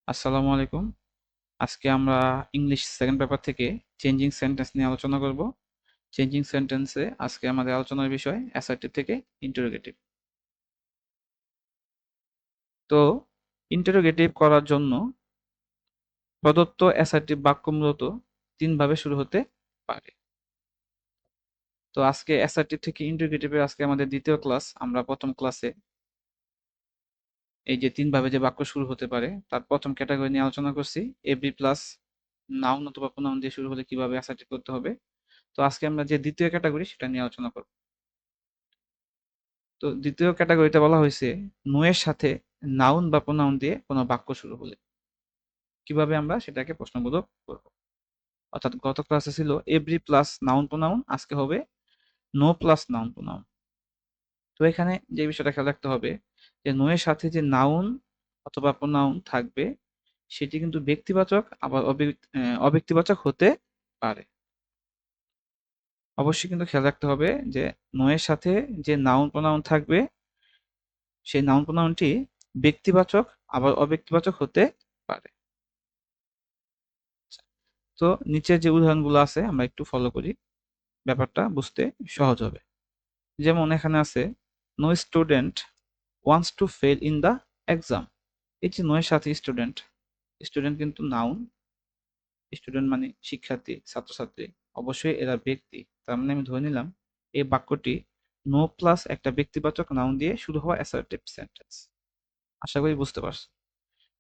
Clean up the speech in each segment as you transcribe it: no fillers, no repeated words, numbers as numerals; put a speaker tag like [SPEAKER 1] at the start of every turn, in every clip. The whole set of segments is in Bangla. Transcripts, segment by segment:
[SPEAKER 1] আসসালামু আলাইকুম। আজকে আমরা ইংলিশ সেকেন্ড পেপার থেকে চেঞ্জিং সেন্টেন্স নিয়ে আলোচনা করব। চেঞ্জিং সেন্টেন্সে আজকে আমাদের আলোচনার বিষয় অ্যাসার্টিভ থেকে ইন্টারোগেটিভ। তো ইন্টারোগেটিভ করার জন্য প্রদত্ত অ্যাসার্টিভ বাক্য মূলত তিনভাবে শুরু হতে পারে। তো আজকে অ্যাসার্টিভ থেকে ইন্টারোগেটিভের আজকে আমাদের দ্বিতীয় ক্লাস। আমরা প্রথম ক্লাসে এই যে তিনভাবে যে বাক্য শুরু হতে পারে তার প্রথম ক্যাটাগরি নিয়ে আলোচনা করছি। এভরি প্লাস নাউন অথবা প্রোনাউন দিয়ে শুরু হলে কিভাবে অ্যাসার্টিভ করতে হবে। তো আজকে আমরা যে দ্বিতীয় ক্যাটাগরি সেটা নিয়ে আলোচনা করব। তো দ্বিতীয় ক্যাটাগরিতে বলা হয়েছে নো এর সাথে নাউন বা প্রোনাউন দিয়ে কোনো বাক্য শুরু হলে কিভাবে আমরা সেটাকে প্রশ্নবোধক করব। অর্থাৎ গত ক্লাসে ছিল এভরি প্লাস নাউন প্রোনাউন, আজকে হবে নো প্লাস নাউন প্রোনাউন। তো এখানে যে বিষয়টা খেয়াল রাখতে হবে যে নো এর সাথে যে নাউন অথবা প্রোনাউন থাকবে সেটি কিন্তু ব্যক্তিবাচক আবার অব্যক্তিবাচক হতে পারে। অবশ্যই কিন্তু খেয়াল রাখতে হবে যে নো এর সাথে যে নাউন প্রোনাউন থাকবে সেই নাউন প্রোনাউনটি ব্যক্তিবাচক আবার অব্যক্তিবাচক হতে পারে। তো নিচের যে উদাহরণগুলো আছে আমরা একটু ফলো করি, ব্যাপারটা বুঝতে সহজ হবে। যেমন এখানে আছে no student wants to fail in the exam. এই যে নো এর সাথে স্টুডেন্ট, স্টুডেন্ট কিন্তু নাউন, স্টুডেন্ট মানে শিক্ষার্থী ছাত্রছাত্রী, অবশ্যই এরা ব্যক্তি। তার মানে আমি ধরে নিলাম এই বাক্যটি নো প্লাস একটা ব্যক্তিবাচক নাউন দিয়ে শুরু হওয়া অ্যাসার্টিভ সেন্টেন্স। আশা করি বুঝতে পারছো।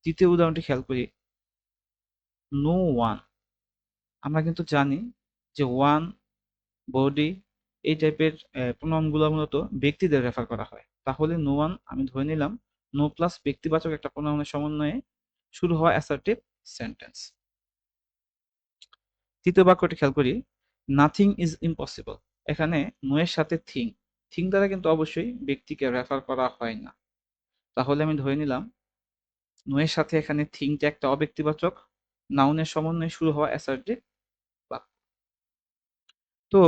[SPEAKER 1] তৃতীয় উদাহরণটি খেয়াল করি, নো ওয়ান। আমরা কিন্তু জানি যে ওয়ান, বডি এই টাইপের প্রোনাউন গুলো মূলত ব্যক্তিদের রেফার করা হয়। তাহলে নো ওয়ান আমি ধরে নিলাম নো প্লাস ব্যক্তিবাচক একটা প্রোনাউনের সমন্বয়ে শুরু হওয়া অ্যাসার্টিভ সেন্টেন্স। তৃতীয় বাক্যটি খেয়াল করি, নাথিং ইজ ইম্পসিবল। এখানে নো এর সাথে থিং, থিং দ্বারা কিন্তু অবশ্যই ব্যক্তিকে রেফার করা হয় না। তাহলে আমি ধরে নিলাম নো এর সাথে এখানে থিংটা একটা অব্যক্তিবাচক নাউনের সমন্বয়ে শুরু হওয়া অ্যাসার্টিভ বাক্য। তো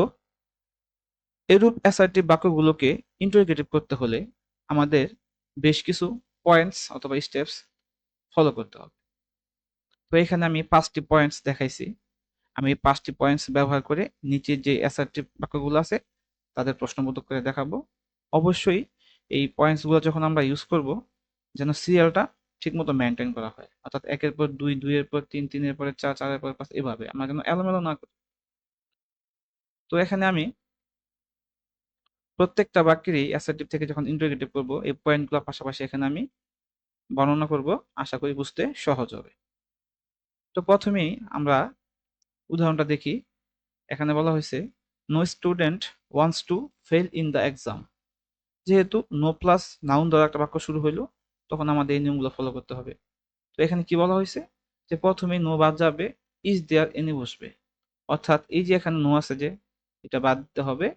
[SPEAKER 1] এরূপ অ্যাসার্টিভ বাক্যগুলোকে ইন্টারোগেটিভ করতে হলে আমাদের বেশ কিছু পয়েন্টস অথবা স্টেপস ফলো করতে হবে। তো এখানে আমি 5টি পয়েন্টস দেখাইছি। আমি এই 5টি পয়েন্টস ব্যবহার করে নিচের যে অ্যাসার্টিভ বাক্যগুলো আছে তাদের প্রশ্নবোধক করে দেখাবো। অবশ্যই এই পয়েন্টসগুলো যখন আমরা ইউজ করব যেন সিরিয়ালটা ঠিকমতো মেনটেন করা হয়, অর্থাৎ একের পর দুই, দুইয়ের পর তিন, তিনের পরে চার, চারের পর পাঁচ, এভাবে আমরা যেন এলোমেলো না করি। তো এখানে আমি প্রত্যেকটা বাক্যেরই অ্যাসার্টিভ থেকে যখন ইন্টারোগেটিভ করব এই পয়েন্টগুলো পাশাপাশি এখানে আমি বর্ণনা করব, আশা করি বুঝতে সহজ হবে। তো প্রথমেই আমরা উদাহরণটা দেখি। এখানে বলা হয়েছে no student wants to fail in the exam. যেহেতু নো প্লাস নাউন দ্বারা একটা বাক্য শুরু হইলো তখন আমাদের এই নিয়মগুলো ফলো করতে হবে। তো এখানে কি বলা হয়েছে যে প্রথমে নো বাদ যাবে, ইজ দেয়ার এনি বসবে। অর্থাৎ এই যে এখানে নো আছে যে এটা বাদ দিতে হবে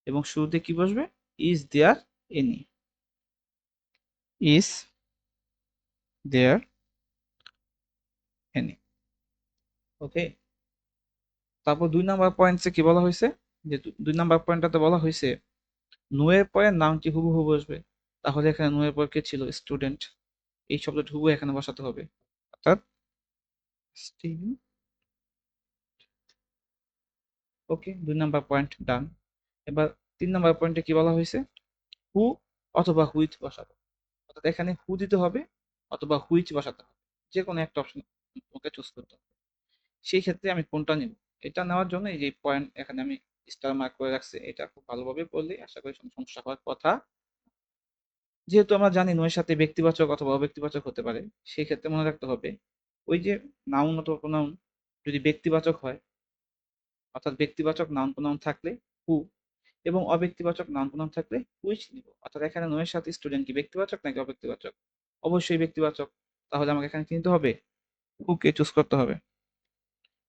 [SPEAKER 1] এবং শুরুতে কি বসবে, is there any, is there any. Okay. তারপর 2 নাম্বার পয়েন্টসে কি বলা হয়েছে, যে 2 নাম্বার পয়েন্টটাতে বলা হয়েছে নো এর পরে নাউনটি হুবহু বসবে। তাহলে এখানে নো এর পর কে ছিল, স্টুডেন্ট। এই শব্দটি হুবহু এখানে বসাতে হবে, অর্থাৎ স্টুডেন্ট। ওকে, 2 নাম্বার পয়েন্ট ডান। এবার 3 নাম্বার পয়েন্টে কি বলা হয়েছে, হু অথবা হুইচ বসাবো। অর্থাৎ এখানে হু দিতে হবে অথবা হুইচ বসাতে হবে, যে কোনো একটা অপশন ওকে চুজ করতে হবে। সেই ক্ষেত্রে আমি কোনটা নিব, এটা নেওয়ার জন্য এই যে পয়েন্ট এখানে আমি স্টার মার্ক করে রাখছি, এটা খুব ভালোভাবে পড়লে আশা করি কোনো সমস্যা হওয়ার কথা। যেহেতু আমরা জানি নো এর সাথে ব্যক্তিবাচক অথবা অব্যক্তিবাচক হতে পারে, সেই ক্ষেত্রে মনে রাখতে হবে ওই যে নাউন অথবা প্রোনাউন যদি ব্যক্তিবাচক হয়, অর্থাৎ ব্যক্তিবাচক নাউন প্রোনাউন থাকলে হু এবং অব্যক্তিবাচক নাউন প্রোনাউন থাকলে হুইচ নিব। অর্থাৎ এখানে নো এর সাথে স্টুডেন্ট কি ব্যক্তিবাচক নাকি অব্যক্তিবাচক, অবশ্যই ব্যক্তিবাচক। তাহলে আমাকে এখানে কি নিতে হবে, হু কে চুজ করতে হবে।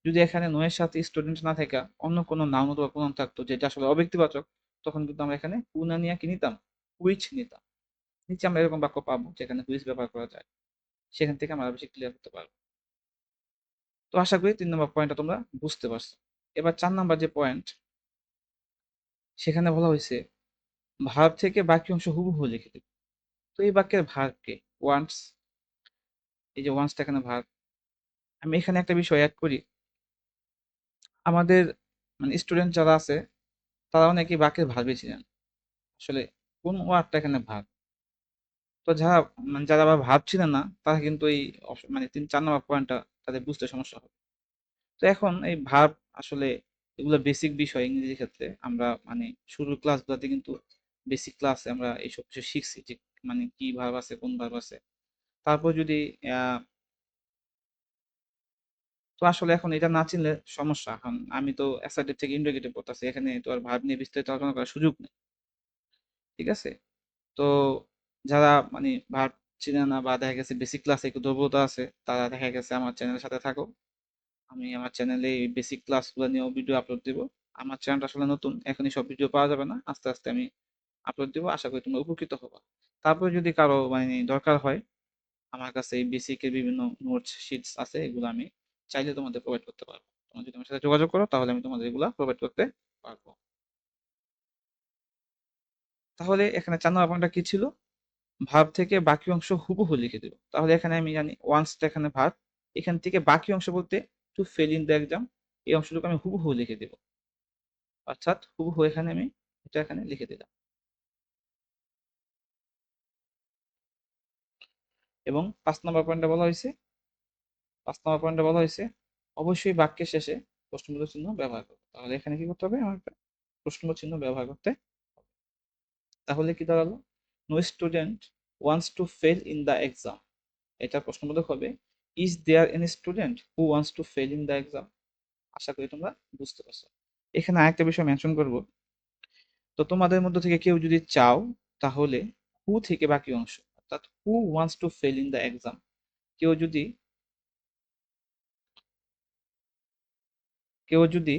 [SPEAKER 1] যদি এখানে নো এর সাথে স্টুডেন্ট না থাকা অন্য কোনো নাউন অথবা প্রোনাউন থাকতো যেটা আসলে অব্যক্তিবাচক, তখন কিন্তু আমরা এখানে হু না নিয়ে কি নিতাম, হুইচ নিতাম। নিচে আমরা এরকম বাক্য পাবো যেখানে হুইচ ব্যবহার করা যায়, সেখান থেকে আমরা বেশি ক্লিয়ার করতে পারবো। তো আশা করি 3 নম্বর পয়েন্টটা তোমরা বুঝতে পারছো। এবার 4 নাম্বার যে পয়েন্ট, সেখানে বলা হয়েছে ভার্ব থেকে বাকি অংশ হুবহু লিখে দিবে। তো এই বাক্যের ভার্ব কে, ওয়ান্টস। এই যে ওয়ান্সটা এখানে ভার্ব। আমি এখানে একটা বিষয় অ্যাড করি, আমাদের মানে স্টুডেন্ট যারা আছে তারা অনেকেই বাক্যের ভার্ব বেছে নেন। আসলে কোন ওয়ার্ডটা এখানে ভার্ব? তো যারা মানে যারা আবার ভাবছিলেন না তারা কিন্তু এই মানে 3-4 নম্বর পয়েন্টটা তাদের বুঝতে সমস্যা হবে। তো এখন এই ভার্ব আসলে এগুলো বেসিক বিষয় ইংরেজির ক্ষেত্রে আমরা মানে শুরুর ক্লাসগুলোতে কিন্তু বেসিক ক্লাসে আমরা এইসব কিছু শিখছি যে মানে কি ভার্ব আছে কোন ভার্ব আছে। তারপর যদি তো আসলে এখন এটা না চিনলে সমস্যা। এখন আমি তো অ্যাসার্টিভ থেকে ইন্টারোগেটিভ পড়তেছি, এখানে তো আর ভার্ব নিয়ে বিস্তারিত আলোচনা করার সুযোগ নেই। ঠিক আছে? তো যারা মানে ভার্ব চিনে না বা দেখা গেছে বেসিক ক্লাসে একটু দুর্বলতা আছে তারা দেখা গেছে আমার চ্যানেলের সাথে থাকো। আমি আমার চ্যানেলে এই বেসিক ক্লাসগুলো নিয়েও ভিডিও আপলোড দিব। আমার চ্যানেলটা আসলে নতুন, এখনই সব ভিডিও পাওয়া যাবে না, আস্তে আস্তে আমি আপলোড দিব, আশা করি তোমরা উপকৃত হবা। তারপরে যদি কারো মানে দরকার হয়, আমার কাছে এই বেসিক এর বিভিন্ন নোটস শিটস আছে, এগুলো আমি চাইলে তোমাদের প্রোভাইড করতে পারবো। তোমরা যদি আমার সাথে যোগাযোগ করো তাহলে আমি তোমাদের এগুলা প্রোভাইড করতে পারবো। তাহলে এখানে 4 নম্বর পয়েন্টটা কি ছিল? ভার্ব থেকে বাকি অংশ হুবহু লিখে দেব। তাহলে এখানে আমি জানি ওয়ান্সটা এখানে ভার্ব, এখান থেকে বাকি অংশ বলতে to fail in the exam, এই অংশটুকু আমি হুবহু লিখে দেব। অর্থাৎ হুবহু এখানে আমি এটা এখানে লিখে দিলাম। এবং 5 নম্বর পয়েন্টে বলা হয়েছে অবশ্যই বাক্যের শেষে প্রশ্নবোধক চিহ্ন ব্যবহার করবে। তাহলে এখানে কি করতে হবে? আমার একটা প্রশ্নবোধক চিহ্ন ব্যবহার করতে হবে। তাহলে কি দাঁড়ালো? No student wants to fail in the exam, এটা প্রশ্নবোধক হবে is there any student who wants to fail in the exam. আশা করি তোমরা বুঝতে পারছো। এখানে আরেকটা বিষয় মেনশন করব, তো তোমাদের মধ্যে থেকে কেউ যদি চাও তাহলে হু থেকে বাকি অংশ, অর্থাৎ হু wants to fail in the exam, কেউ যদি কেউ যদি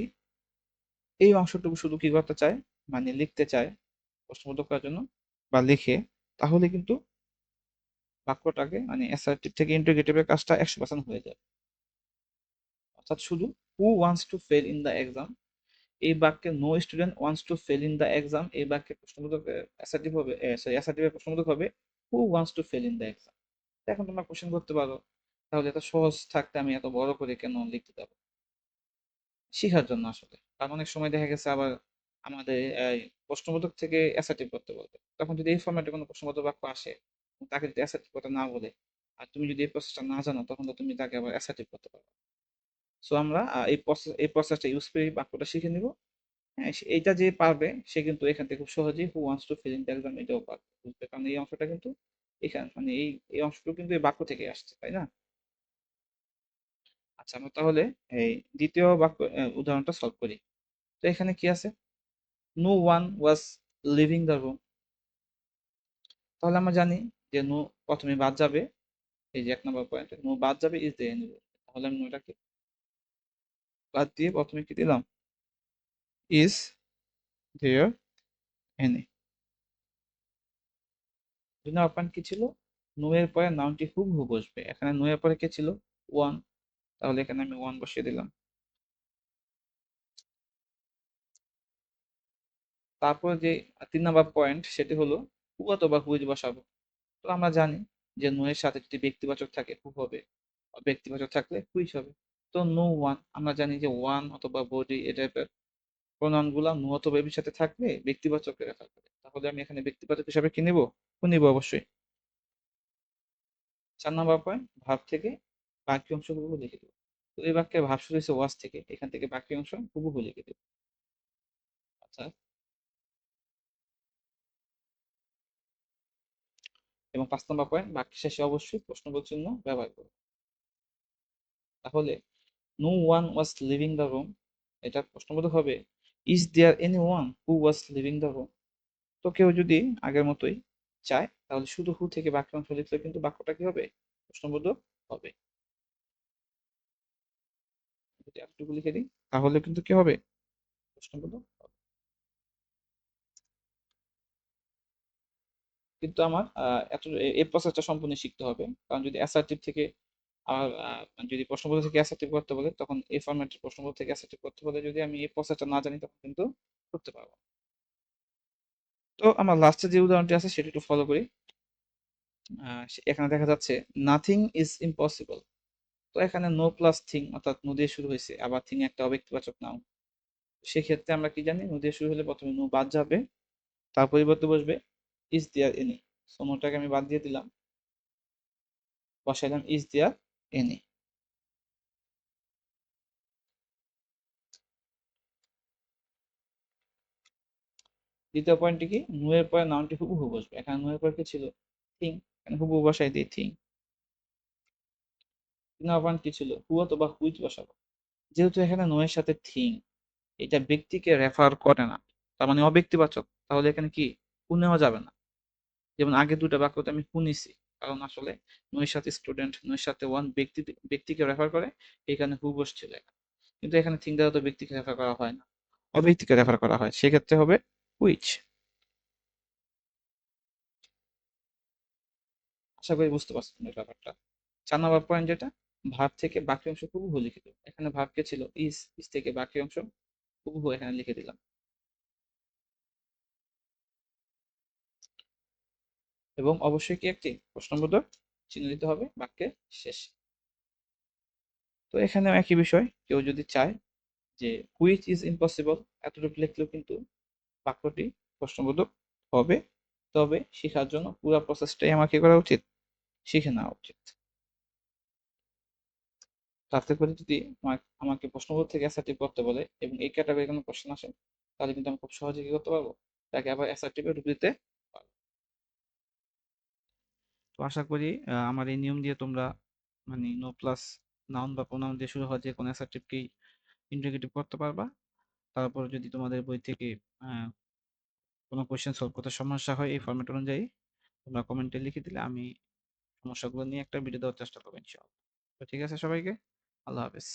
[SPEAKER 1] এই অংশটুকু শুধু কি করতে চায়, মানে লিখতে চায় প্রশ্নবোধক করার জন্য বা লিখে, তাহলে কিন্তু বাক্যটাকে মানে অ্যাসার্টিভ থেকে ইন্টারোগেটিভের কাজটা 100% হয়ে যায়। অর্থাৎ শুধু who wants to fail in the exam, এই বাক্যে no student wants to fail in the exam, এই বাক্যে প্রশ্নবোধক অ্যাসার্টিভ হবে, সরি অ্যাসার্টিভের প্রশ্নবোধক হবে who wants to fail in the exam. এখন তোমরা কোশ্চেন করতে পারো তাহলে এত সহজ থাকতে আমি এত বড় করে কেন লিখতে যাবো? শিখার জন্য আসলে। কারণ অনেক সময় দেখা গেছে আবার আমাদের এই প্রশ্নবোধক থেকে অ্যাসার্টিভ করতে বলবে, তখন যদি এই ফরম্যাটে কোনো প্রশ্নবোধক বাক্য আসে, তাকে যদি অ্যাসার্টিভ করতে না বলে আর তুমি যদি এই প্রসেসটা না জানো, তখন তো তুমি তাকে আবার অ্যাসার্টিভ করতে পারবে। সো আমরা এই প্রসেসটা ইউজ করে এই বাক্যটা শিখে নিব। হ্যাঁ, এইটা যে পারবে সে কিন্তু এখান থেকে খুব সহজেই হু wants two fill in the exam এটাও পারবে, বুঝবে, কারণ এই অংশটা কিন্তু এখানে মানে এই অংশটুকু কিন্তু এই বাক্য থেকে আসছে, তাই না? আচ্ছা, আমরা তাহলে এই দ্বিতীয় বাক্য উদাহরণটা সলভ করি। তো এখানে কি আছে? No one was leaving the room. তাহলে আমরা জানি যে নো প্রথমে বাদ যাবে, এই যে 1 নম্বর পয়েন্টে নো বাদ যাবে ইজ দেয়ার এনি। তাহলে আমি নোটাকে বাদ দিয়ে প্রথমে কি দিলাম? Is there any. 2 নম্বর পয়েন্ট কি ছিল? নো এর পরে নাউনটি হুবহু বসবে, এখানে নো এর পরে কে ছিল? ওয়ান, তাহলে এখানে আমি ওয়ান বসিয়ে দিলাম। তারপর যে 3 নম্বর পয়েন্ট সেটি হলো হু অথবা হুইচ বসাবো। তো আমরা জানি যে নো এর সাথে যদি ব্যক্তিবাচক থাকে হু হবে, আর ব্যক্তিবাচক থাকলে হুইচ হবে। তো নো ওয়ান, আমরা জানি যে ওয়ান অথবা বডি এ টাইপের প্রোনাউন গুলা নো অথবা এর সাথে থাকলে ব্যক্তিবাচক রেফার করে। তাহলে আমি এখানে ব্যক্তিবাচক হিসাবে কি নিব? হু নিব অবশ্যই। 4 নম্বর পয়েন্ট ভার্ব থেকে বাকি অংশ হুবহু লিখে দেব। তো এই বাক্যের ভার্ব শুরু হয়েছে ওয়াজ থেকে, এখান থেকে বাকি অংশ হুবহু লিখে দেব। আচ্ছা, এবং 5 নম্বর পয়েন্ট বাক্যের শেষে অবশ্যই প্রশ্নবোধক চিহ্ন ব্যবহার করব। তাহলে no one was leaving the room, এটা প্রশ্নবোধক হবে is there anyone who was leaving the room. তো কেউ যদি আগের মতোই চায় তাহলে শুধু হু থেকে বাক্য অংশ লিখলে কিন্তু বাক্যটা কি হবে? প্রশ্নবোধক হবে। যদি এতটুকু লিখে দিই তাহলে কিন্তু কি হবে? প্রশ্নবোধক হবে। কিন্তু আমার এই প্রসেসটা সম্পূর্ণ শিখতে হবে, কারণ যদি অ্যাসার্টিভ থেকে আর যদি প্রশ্নবোধক থেকে অ্যাসার্টিভ করতে বলে, তখন এই ফরম্যাটের প্রশ্নবোধক থেকে অ্যাসার্টিভ করতে বলে যদি আমি এই প্রসেসটা না জানি তখন কিন্তু করতে পারবো না। তো আমার লাস্টে যে উদাহরণটি আছে সেটা একটু ফলো করি। এখানে দেখা যাচ্ছে নাথিং ইজ ইম্পসিবল। তো এখানে নো প্লাস থিং অর্থাৎ নো দিয়ে শুরু হয়েছে, আবার থিং একটা অব্যক্তিবাচক নাউন। সেক্ষেত্রে আমরা কি জানি, নো দিয়ে শুরু হলে প্রথমে নো বাদ যাবে, তার পরিবর্তে বসবে ইজ দেয়ার এনি। সো নোটাকে আমি বাদ দিয়ে দিলাম, বসাইলাম ইজ দেয়ার এনি। দ্বিতীয় পয়েন্টটি কি, নো এর পরে নাউনটি হুবহু বসবে। এখানে নো এর পরে কি ছিল, থিং, এখানে হুবহু বসাই দিই থিং। 3 নম্বর পয়েন্ট কি ছিল, হু অথবা হুইচ বসাবো। যেহেতু এখানে নো এর সাথে থিং, এটা ব্যক্তিকে রেফার করে না, তার মানে অব্যক্তিবাচক, তাহলে এখানে কি হু নেওয়া যাবে না। যেমন আগে দুটো বাক্যতে আমি হু নিছি, কারণ আসলে নো এর সাথে স্টুডেন্ট, নো এর সাথে ওয়ান ব্যক্তিকে রেফার করে, এখানে হু বসছিল এখানে। কিন্তু এখানে থিং দ্বারা তো ব্যক্তিকে রেফার করা হয় না, অব্যক্তিকে রেফার করা হয়, সেক্ষেত্রে হবে হুইচ। আশা করি বুঝতে পারছেন এই ব্যাপারটা। 4 নম্বর পয়েন্ট যেটা, ভার্ব থেকে বাকি অংশ হুবহু লিখে দেব। এখানে ভার্ব কে ছিল ইজ, ইজ থেকে বাকি অংশ হুবহু এখানে লিখে দিলাম। এবং অবশ্যই কি একটি প্রশ্নবোধক চিহ্ন দিতে হবে বাক্যের শেষে। তো এখানেও একই বিষয়, কেউ যদি চায় যে হুইচ ইজ ইম্পসিবল এতটুকু লিখলেও কিন্তু বাক্যটি প্রশ্নবোধক হবে। তবে শেখার জন্য পুরো প্রসেসটাই আমাকে করা উচিত, শিখে নেওয়া উচিত। তাতে করে যদি আমাকে প্রশ্নবোধক থেকে অ্যাসার্টিভ করতে বলে এবং এই ক্যাটাগরি কোনো কোশ্চেন আসে, তাহলে কিন্তু আমি খুব সহজে কি করতে পারবো, তাকে আবার অ্যাসার্টিভে ঢুকে দিতে পারবো। তো আশা করি আমার এই নিয়ম দিয়ে তোমরা মানে নো প্লাস নাউন বা প্রোনাউন দিয়ে শুরু হওয়া যে কোনো অ্যাসার্টিভকেই ইন্টিগ্রেটিভ করতে পারবা। তারপর যদি তোমাদের বই থেকে আহ, কোনো কোয়েশ্চেন সলভ করতে সমস্যা হয় এই ফরম্যাট অনুযায়ী, তোমরা কমেন্টে লিখে দিলে আমি সমস্যাগুলো নিয়ে একটা ভিডিও দেওয়ার চেষ্টা করবো ইনশাআল্লাহ। তো ঠিক আছে সবাইকে, আল্লাহ হাফেজ।